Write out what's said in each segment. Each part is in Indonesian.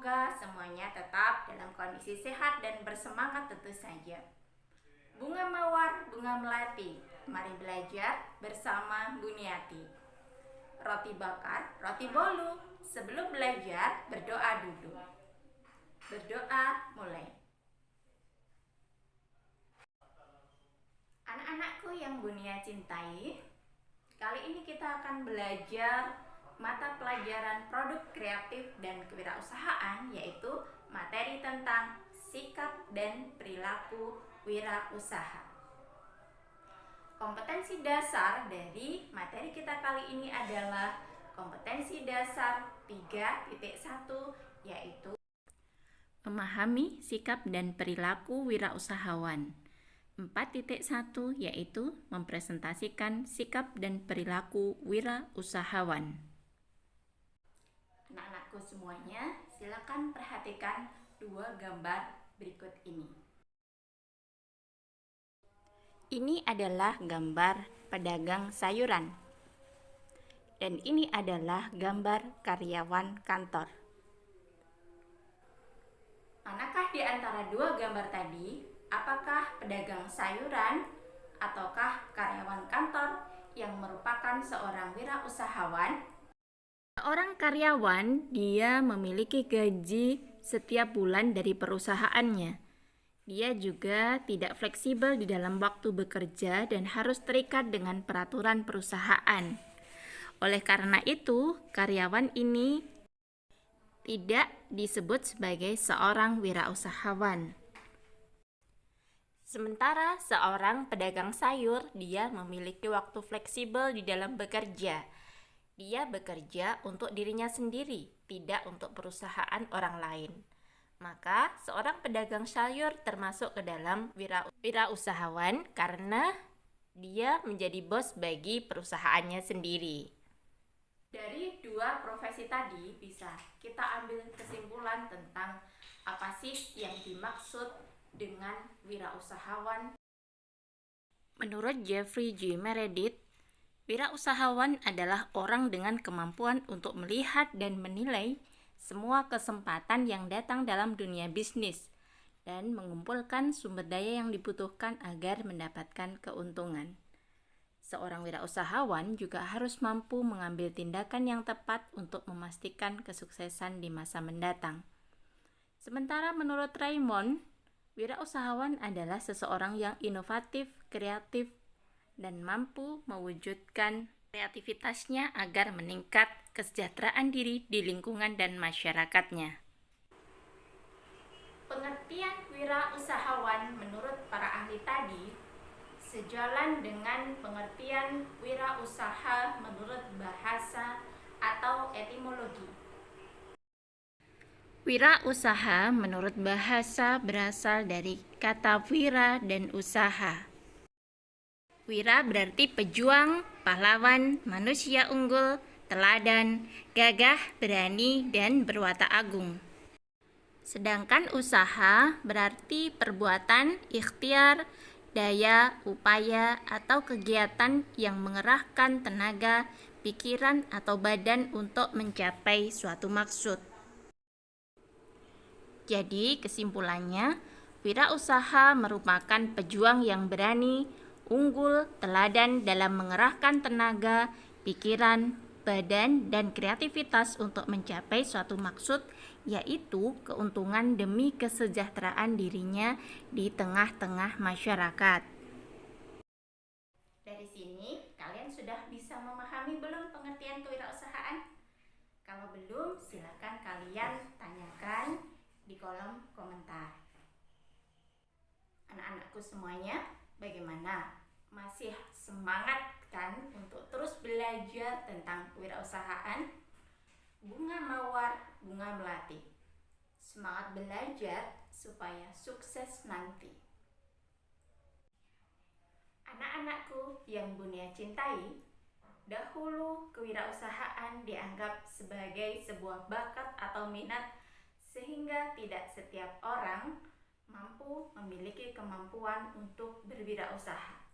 Semoga semuanya tetap dalam kondisi sehat dan bersemangat tentu saja. Bunga mawar, bunga melati. Mari belajar bersama Buniati. Roti bakar, roti bolu. Sebelum belajar, berdoa dulu. Berdoa mulai. Anak-anakku yang Bunia cintai, kali ini kita akan belajar mata pelajaran produk kreatif dan kewirausahaan, yaitu materi tentang sikap dan perilaku wirausaha. Kompetensi dasar dari materi kita kali ini adalah kompetensi dasar 3.1, yaitu memahami sikap dan perilaku wirausahawan. 4.1 yaitu mempresentasikan sikap dan perilaku wirausahawan. Anak-anakku semuanya, silakan perhatikan dua gambar berikut ini. Ini adalah gambar pedagang sayuran. Dan ini adalah gambar karyawan kantor. Manakah di antara dua gambar tadi? Apakah pedagang sayuran ataukah karyawan kantor yang merupakan seorang wirausahawan? Seorang karyawan, dia memiliki gaji setiap bulan dari perusahaannya. Dia juga tidak fleksibel di dalam waktu bekerja dan harus terikat dengan peraturan perusahaan. Oleh karena itu, karyawan ini tidak disebut sebagai seorang wirausahawan. Sementara seorang pedagang sayur, dia memiliki waktu fleksibel di dalam bekerja. Dia bekerja untuk dirinya sendiri, tidak untuk perusahaan orang lain. Maka seorang pedagang sayur termasuk ke dalam wirausahawan karena dia menjadi bos bagi perusahaannya sendiri. Dari dua profesi tadi bisa kita ambil kesimpulan tentang apa sih yang dimaksud dengan wirausahawan. Menurut Jeffrey G. Meredith, wirausahawan adalah orang dengan kemampuan untuk melihat dan menilai semua kesempatan yang datang dalam dunia bisnis dan mengumpulkan sumber daya yang dibutuhkan agar mendapatkan keuntungan. Seorang wirausahawan juga harus mampu mengambil tindakan yang tepat untuk memastikan kesuksesan di masa mendatang. Sementara menurut Raymond, wirausahawan adalah seseorang yang inovatif, kreatif, dan mampu mewujudkan kreativitasnya agar meningkat kesejahteraan diri di lingkungan dan masyarakatnya. Pengertian wirausahawan menurut para ahli tadi sejalan dengan pengertian wirausaha menurut bahasa atau etimologi. Wirausaha menurut bahasa berasal dari kata wira dan usaha. Wira berarti pejuang, pahlawan, manusia unggul, teladan, gagah, berani, dan berwatak agung. Sedangkan usaha berarti perbuatan, ikhtiar, daya, upaya, atau kegiatan yang mengerahkan tenaga, pikiran, atau badan untuk mencapai suatu maksud. Jadi kesimpulannya, wirausaha merupakan pejuang yang berani, unggul, teladan dalam mengerahkan tenaga, pikiran, badan, dan kreativitas untuk mencapai suatu maksud, yaitu keuntungan demi kesejahteraan dirinya di tengah-tengah masyarakat. Dari sini, kalian sudah bisa memahami belum pengertian kewirausahaan? Kalau belum, silakan kalian tanyakan di kolom komentar. Anak-anakku semuanya, bagaimana? Masih semangat kan untuk terus belajar tentang kewirausahaan? Bunga mawar, bunga melati. Semangat belajar supaya sukses nanti. Anak-anakku yang Bunia cintai, dahulu kewirausahaan dianggap sebagai sebuah bakat atau minat sehingga tidak setiap orang mampu memiliki kemampuan untuk berwirausaha.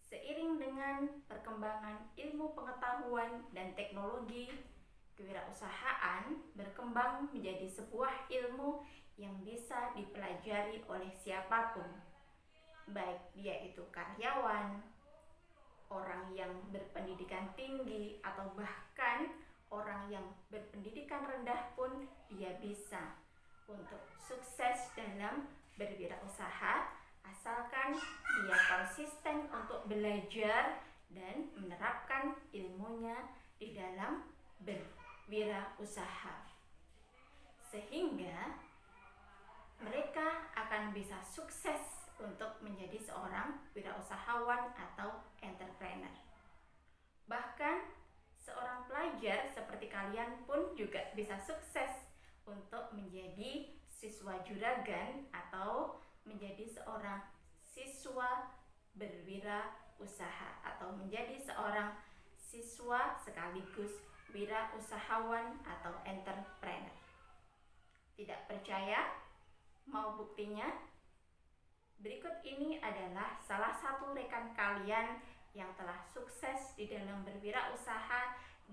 Seiring dengan perkembangan ilmu pengetahuan dan teknologi, Kewirausahaan berkembang menjadi sebuah ilmu yang bisa dipelajari oleh siapapun, baik dia itu karyawan, orang yang berpendidikan tinggi, atau bahkan orang yang berpendidikan rendah pun dia bisa untuk sukses dalam berwirausaha, asalkan dia konsisten untuk belajar dan menerapkan ilmunya di dalam berwirausaha, sehingga mereka akan bisa sukses untuk menjadi seorang wirausahawan atau entrepreneur. Bahkan seorang pelajar seperti kalian pun juga bisa sukses untuk menjadi siswa juragan atau menjadi seorang siswa berwirausaha atau menjadi seorang siswa sekaligus wirausahawan atau entrepreneur. Tidak percaya? Mau buktinya? Berikut ini adalah salah satu rekan kalian yang telah sukses di dalam berwirausaha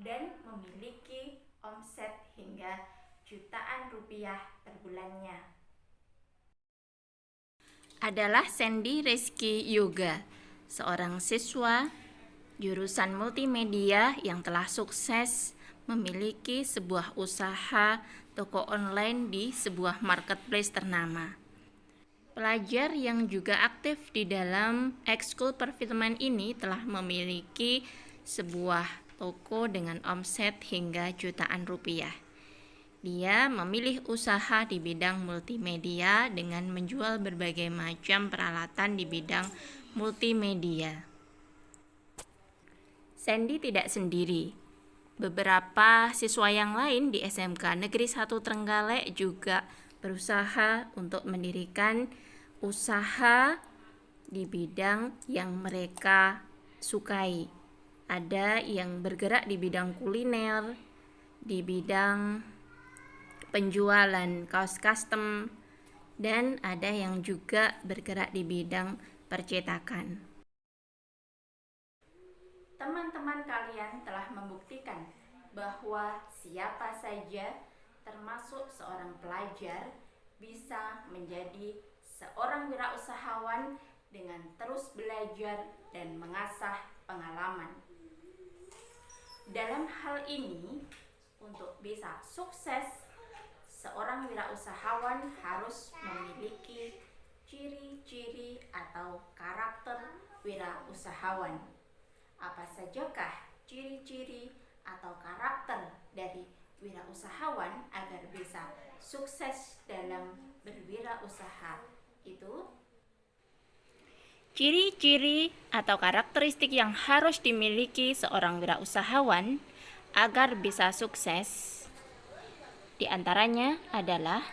dan memiliki omset hingga jutaan rupiah per bulannya. Adalah Sandy Rizky Yoga, seorang siswa jurusan multimedia yang telah sukses memiliki sebuah usaha toko online di sebuah marketplace ternama. Pelajar yang juga aktif di dalam ekskul perfilman ini telah memiliki sebuah toko dengan omset hingga jutaan rupiah. Dia memilih usaha di bidang multimedia dengan menjual berbagai macam peralatan di bidang multimedia. Sandy tidak sendiri. Beberapa siswa yang lain di SMK Negeri 1 Trenggalek juga berusaha untuk mendirikan usaha di bidang yang mereka sukai. Ada yang bergerak di bidang kuliner, di bidang penjualan kaos custom, dan ada yang juga bergerak di bidang percetakan. Teman-teman kalian telah membuktikan bahwa siapa saja, termasuk seorang pelajar, bisa menjadi seorang wirausahawan dengan terus belajar dan mengasah pengalaman. Dalam hal ini, untuk bisa sukses, seorang wirausahawan harus memiliki ciri-ciri atau karakter wirausahawan. Apa sajakah ciri-ciri atau karakter dari wirausahawan agar bisa sukses dalam berwirausaha? Itu ciri-ciri atau karakteristik yang harus dimiliki seorang wirausahawan agar bisa sukses. Di antaranya adalah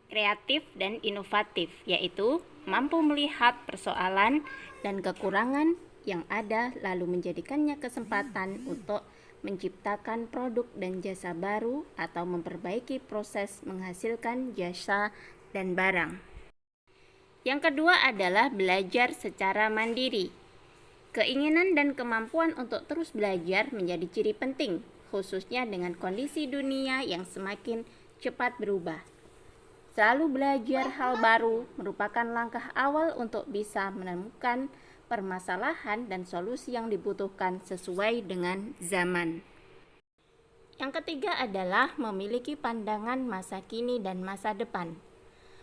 kreatif dan inovatif, yaitu mampu melihat persoalan dan kekurangan yang ada lalu menjadikannya kesempatan untuk menciptakan produk dan jasa baru atau memperbaiki proses menghasilkan jasa dan barang. Yang kedua adalah belajar secara mandiri. Keinginan dan kemampuan untuk terus belajar menjadi ciri penting, khususnya dengan kondisi dunia yang semakin cepat berubah. Selalu belajar hal baru merupakan langkah awal untuk bisa menemukan permasalahan dan solusi yang dibutuhkan sesuai dengan zaman. Yang ketiga adalah memiliki pandangan masa kini dan masa depan.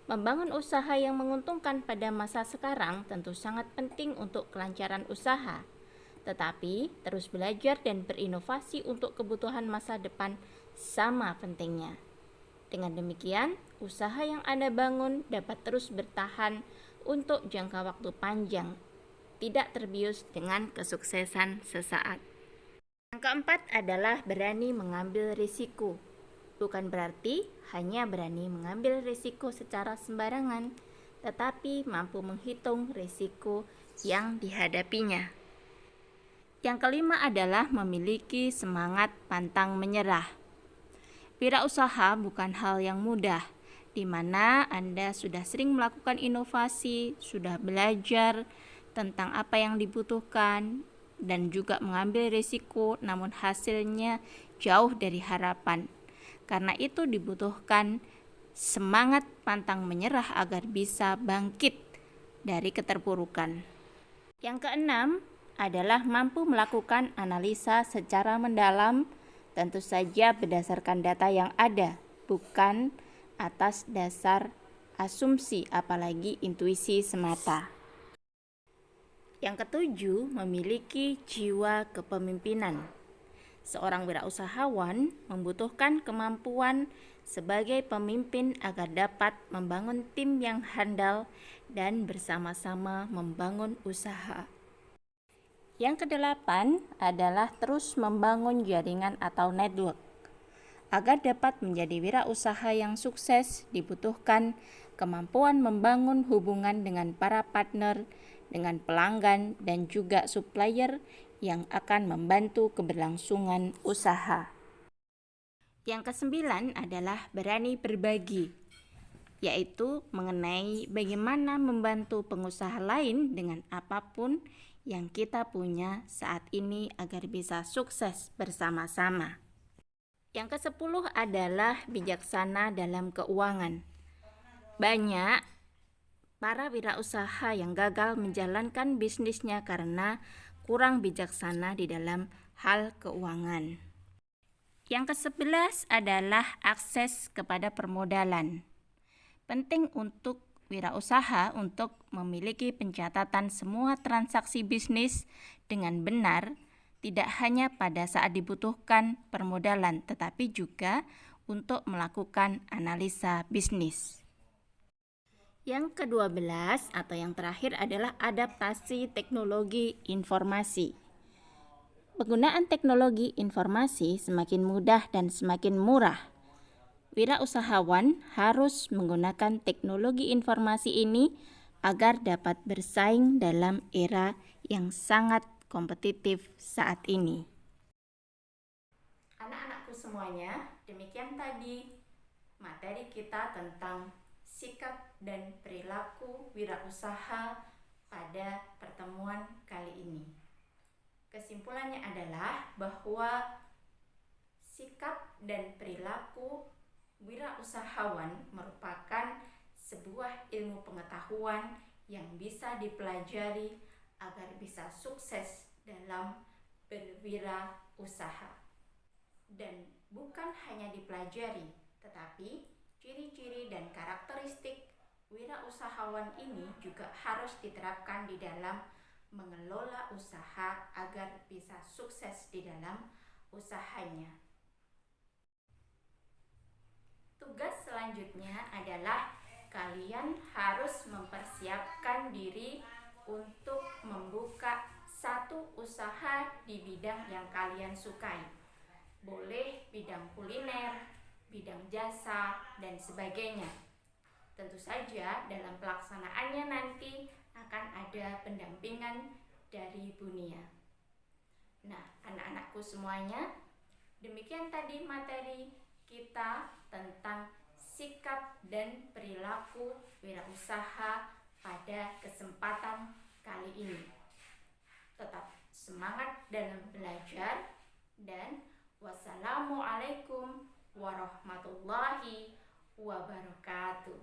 Membangun usaha yang menguntungkan pada masa sekarang tentu sangat penting untuk kelancaran usaha. Tetapi, terus belajar dan berinovasi untuk kebutuhan masa depan sama pentingnya. Dengan demikian, usaha yang Anda bangun dapat terus bertahan untuk jangka waktu panjang, tidak terbius dengan kesuksesan sesaat. Yang keempat adalah berani mengambil risiko. Bukan berarti hanya berani mengambil risiko secara sembarangan, tetapi mampu menghitung risiko yang dihadapinya. Yang kelima adalah memiliki semangat pantang menyerah. Wirausaha bukan hal yang mudah, di mana Anda sudah sering melakukan inovasi, sudah belajar tentang apa yang dibutuhkan, dan juga mengambil risiko, namun hasilnya jauh dari harapan. Karena itu dibutuhkan semangat pantang menyerah agar bisa bangkit dari keterpurukan. Yang keenam adalah mampu melakukan analisa secara mendalam, tentu saja berdasarkan data yang ada, bukan atas dasar asumsi apalagi intuisi semata. Yang ketujuh, memiliki jiwa kepemimpinan. Seorang wirausahawan membutuhkan kemampuan sebagai pemimpin agar dapat membangun tim yang handal dan bersama-sama membangun usaha. Yang kedelapan adalah terus membangun jaringan atau network. Agar dapat menjadi wirausaha yang sukses, dibutuhkan kemampuan membangun hubungan dengan para partner, dengan pelanggan, dan juga supplier yang akan membantu keberlangsungan usaha. Yang kesembilan adalah berani berbagi, yaitu mengenai bagaimana membantu pengusaha lain dengan apapun yang kita punya saat ini agar bisa sukses bersama-sama. Yang kesepuluh adalah bijaksana dalam keuangan. Banyak para wirausaha yang gagal menjalankan bisnisnya karena kurang bijaksana di dalam hal keuangan. Yang ke-11 adalah akses kepada permodalan. Penting untuk wirausaha untuk memiliki pencatatan semua transaksi bisnis dengan benar, tidak hanya pada saat dibutuhkan permodalan, tetapi juga untuk melakukan analisa bisnis. Yang ke-12 atau yang terakhir adalah adaptasi teknologi informasi. Penggunaan teknologi informasi semakin mudah dan semakin murah. Wirausahawan harus menggunakan teknologi informasi ini agar dapat bersaing dalam era yang sangat kompetitif saat ini. Anak-anakku semuanya, demikian tadi materi kita tentang sikap dan perilaku wirausaha pada pertemuan kali ini. Kesimpulannya adalah bahwa sikap dan perilaku wirausahawan merupakan sebuah ilmu pengetahuan yang bisa dipelajari agar bisa sukses dalam berwirausaha. Dan bukan hanya dipelajari, tetapi ciri-ciri dan karakteristik wirausahawan ini juga harus diterapkan di dalam mengelola usaha agar bisa sukses di dalam usahanya. Tugas selanjutnya adalah kalian harus mempersiapkan diri untuk membuka satu usaha di bidang yang kalian sukai. Boleh bidang kuliner, bidang jasa, dan sebagainya. Tentu saja dalam pelaksanaannya nanti akan ada pendampingan dari Bunia. Nah, anak-anakku semuanya, demikian tadi materi kita tentang sikap dan perilaku wirausaha pada kesempatan kali ini. Tetap semangat dalam belajar dan wassalamualaikum warahmatullahi wabarakatuh.